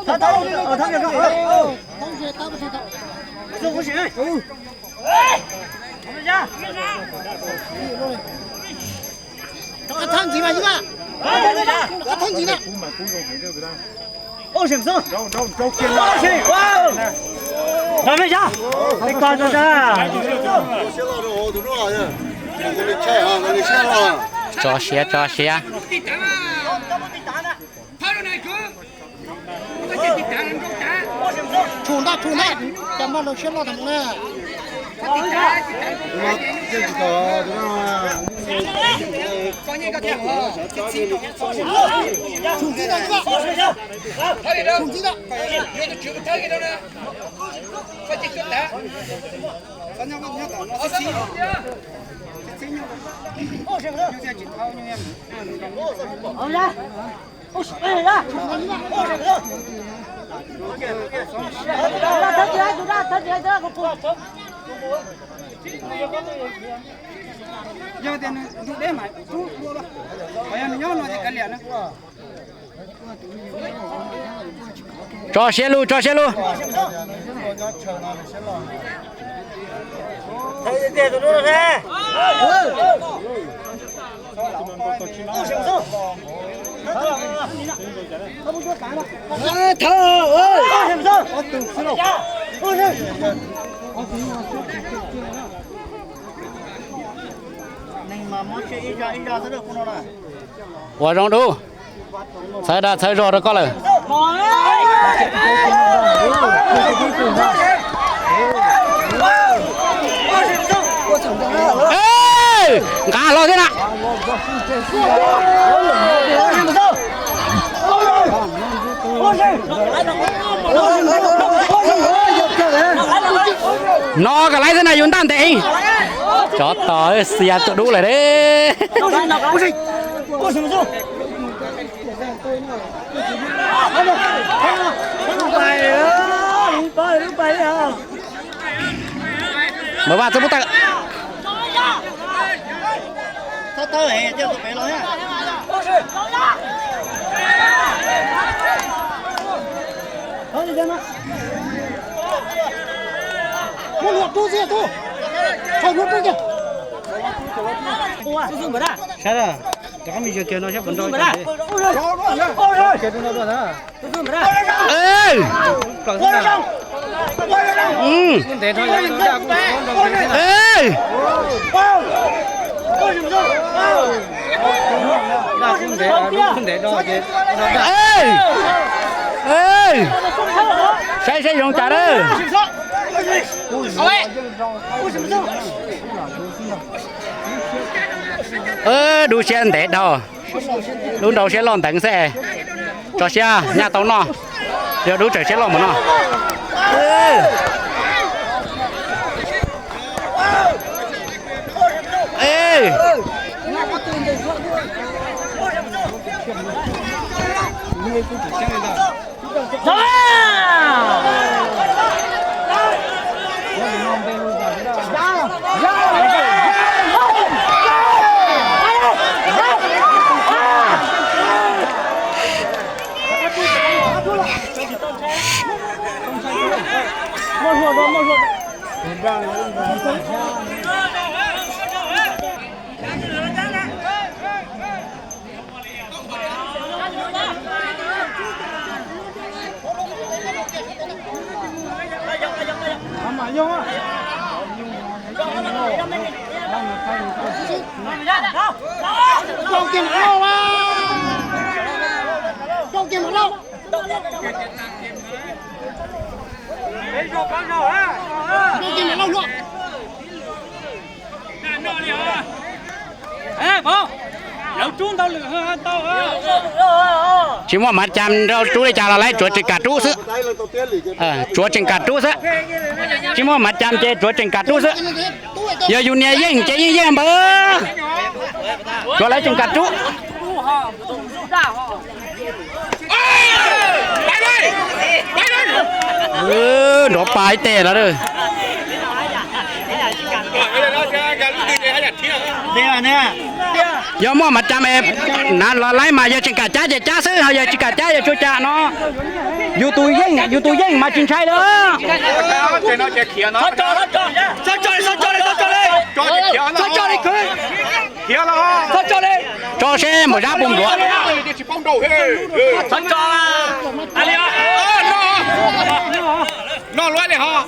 他这个，同学打不出头，这不行。哎，我们家，他烫几了一个？他烫几了？我什么时候？我去，哇！咱们家，你干啥子？cho xe冲他，咱们都先老他们了。冲击的，冲击的。好呀，我是哎呀，要点呢，都得买，都多了，好像你要那就干脸了。 cho xe luôn thấy tiền tụi nó ra. qua rong đu sai rồi đó có lời ê cá lo thế nào nó cái lấy thế này chúng ta tệ cho tới xe tụi đu lại đấy mở ba cho bút tay tới này cho tụi mày luôn nha. Thôi đi ra mà. Mua luộc tu gì tu? Thôi luộc tu kìa. Ủa, tu bữa đã. Sao rồi? Có mình chưa kêu nó sẽ vẫn đôi. Ôi kêu nó luôn hả? tu bữa đã. ê Còn thế nào? Thế thôi, nó ra cũng không được. ê Không để đâu chứ. ê ê sẽ dùng trả đó đu xe anh tệ đâu đu đầu xe lon tận xe cho xe nhà tao nó giờ đu trời xe lon mà nó ê Không kiếm đâu à. Không kiếm đâu. Không kiếm đâu luôn. Ê, bố. Lẩu trún tao lửa hơn tao hả? chỉ muốn mặt chăm đâu chú đi chào là lấy chuột trên cả chú sứ chuột trên cả chú sứ chỉ muốn mặt chăm chơi chuột trên cả chú sứ giờ dù nhà yên chơi yên bơ chuột lấy trên cả chú đổ bài tè đó rồi Đây là nè. giờ mua mặt trăm em nà là lấy mà giờ chỉ cả trái giờ trái xứ giờ chỉ cả trái giờ chua chả nó dù tôi dân mà chính sai đó cho xe một giá bùng đũa nó nói này họ